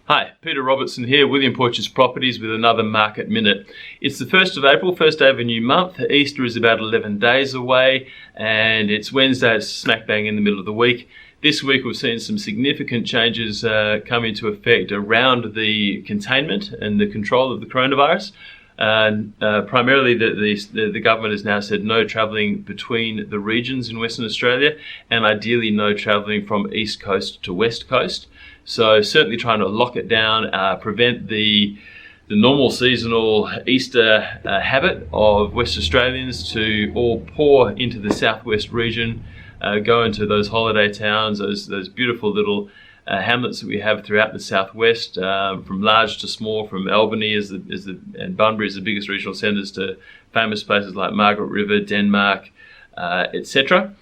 Hi, Peter Robertson here, Porteous Properties with another Market Minute. It's the 1st of April, first day of a new month. Easter is about 11 days away and it's Wednesday, it's smack bang in the middle of the week. This week we've seen some significant changes come into effect around the containment and the control of the coronavirus. Primarily the government has now said no travelling between the regions in Western Australia and ideally no travelling from East Coast to West Coast. So certainly trying to lock it down, prevent the normal seasonal Easter habit of West Australians to all pour into the southwest region, go into those holiday towns, those beautiful little hamlets that we have throughout the southwest, from large to small, from Albany and Bunbury as the biggest regional centres to famous places like Margaret River, Denmark, etc.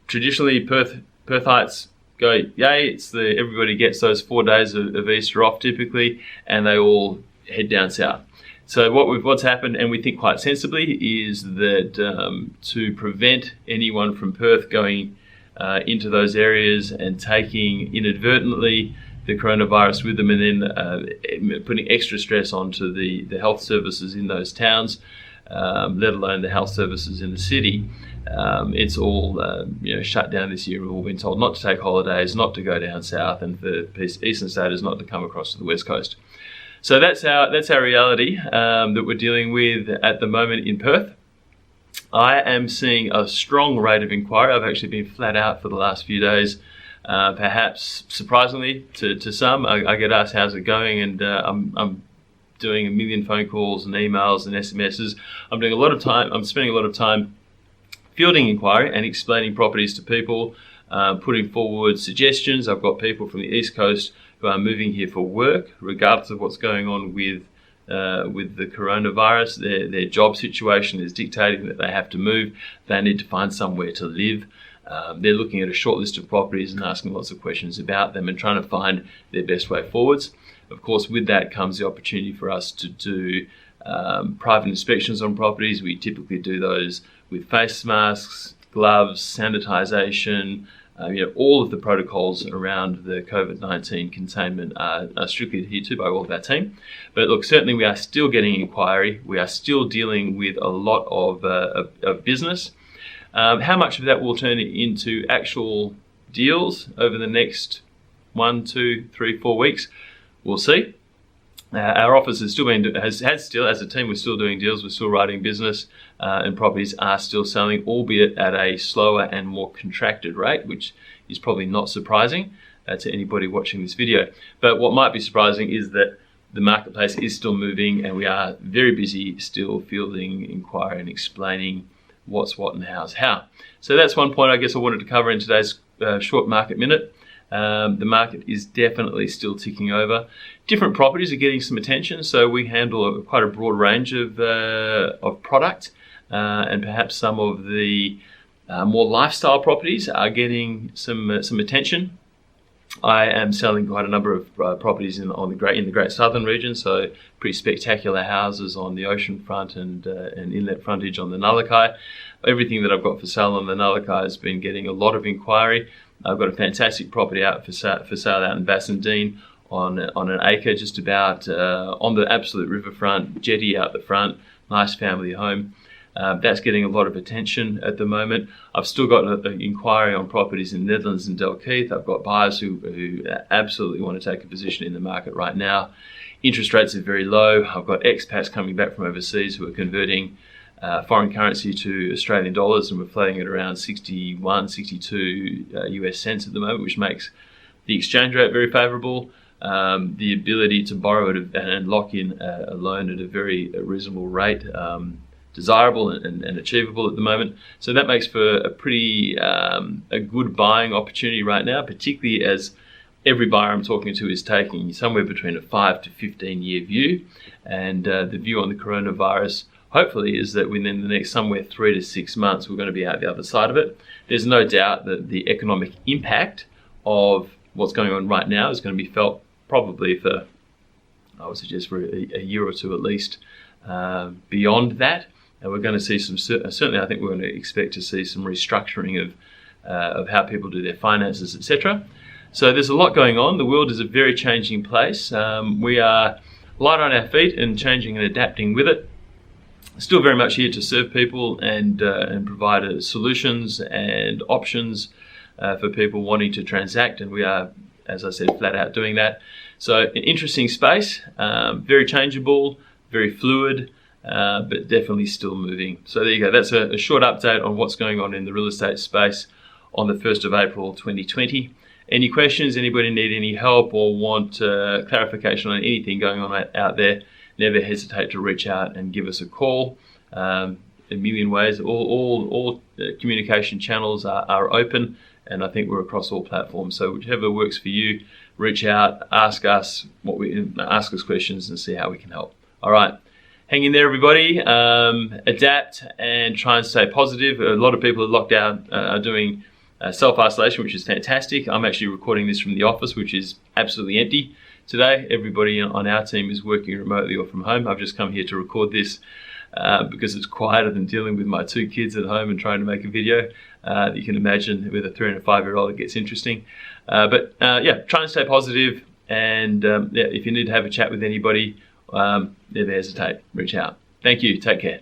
Traditionally, Perthites go yay! Everybody gets those 4 days of Easter off typically, and they all head down south. So what's happened, and we think quite sensibly, is that to prevent anyone from Perth going into those areas and taking inadvertently the coronavirus with them, and then putting extra stress onto the health services in those towns, let alone the health services in the city. It's all shut down this year. We've all been told not to take holidays, not to go down south, and for eastern staters not to come across to the west coast. So that's our reality that we're dealing with at the moment in Perth. I am seeing a strong rate of inquiry. I've actually been flat out for the last few days. Perhaps surprisingly to some, I get asked how's it going, and I'm doing a million phone calls and emails and SMSs. I'm spending a lot of time fielding inquiry and explaining properties to people, putting forward suggestions. I've got people from the East Coast who are moving here for work, regardless of what's going on with the coronavirus. Their job situation is dictating that they have to move. They need to find somewhere to live. They're looking at a short list of properties and asking lots of questions about them and trying to find their best way forwards. Of course, with that comes the opportunity for us to do private inspections on properties. We typically do those with face masks, gloves, sanitisation. All of the protocols around the COVID-19 containment are strictly adhered to by all of our team. But look, certainly we are still getting inquiry. We are still dealing with a lot of business. How much of that will turn into actual deals over the next 1, 2, 3, 4 weeks? We'll see. Our office has still as a team, we're still doing deals, we're still writing business, and properties are still selling, albeit at a slower and more contracted rate, which is probably not surprising to anybody watching this video. But what might be surprising is that the marketplace is still moving, and we are very busy still fielding inquiry and explaining what's what and how's how. So that's one point I guess I wanted to cover in today's short market minute. The market is definitely still ticking over. Different properties are getting some attention, so we handle quite a broad range of product, and perhaps some of the more lifestyle properties are getting some attention. I am selling quite a number of properties in the Great Southern region, so pretty spectacular houses on the ocean front and inlet frontage on the Nullakai. Everything that I've got for sale on the Nullakai has been getting a lot of inquiry. I've got a fantastic property out for sale out in Bassendean on an acre, just about on the absolute riverfront, jetty out the front, nice family home. That's getting a lot of attention at the moment. I've still got an inquiry on properties in the Netherlands and Dalkeith. I've got buyers who absolutely want to take a position in the market right now. Interest rates are very low. I've got expats coming back from overseas who are converting foreign currency to Australian dollars, and we're floating at around 61, 62 US cents at the moment, which makes the exchange rate very favourable. The ability to borrow and lock in a loan at a very reasonable rate, desirable and achievable at the moment. So that makes for a pretty a good buying opportunity right now, particularly as every buyer I'm talking to is taking somewhere between a 5 to 15 year view, and the view on the coronavirus hopefully is that within the next somewhere 3 to 6 months we're going to be out the other side of it. There's no doubt that the economic impact of what's going on right now is going to be felt probably for, I would suggest, for a year or two at least. Beyond that, and we're going to see certainly I think we're going to expect to see some restructuring of how people do their finances, etc. So there's a lot going on. The world is a very changing place. We are light on our feet and changing and adapting with it. Still very much here to serve people and provide solutions and options for people wanting to transact, and we are, as I said, flat out doing that. So an interesting space, very changeable, very fluid, but definitely still moving. So there you go. That's a short update on what's going on in the real estate space on the 1st of April 2020. Any questions? Anybody need any help or want clarification on anything going on out there? Never hesitate to reach out and give us a call. A million ways. All communication channels are open, and I think we're across all platforms. So whichever works for you, reach out, ask us questions, and see how we can help. All right, hang in there, everybody. Adapt and try and stay positive. A lot of people are locked down, are doing self-isolation, which is fantastic. I'm actually recording this from the office, which is absolutely empty today. Everybody on our team is working remotely or from home. I've just come here to record this because it's quieter than dealing with my 2 kids at home and trying to make a video. You can imagine with a 3 and a 5-year-old, it gets interesting. But try and stay positive. And if you need to have a chat with anybody, never hesitate. Reach out. Thank you. Take care.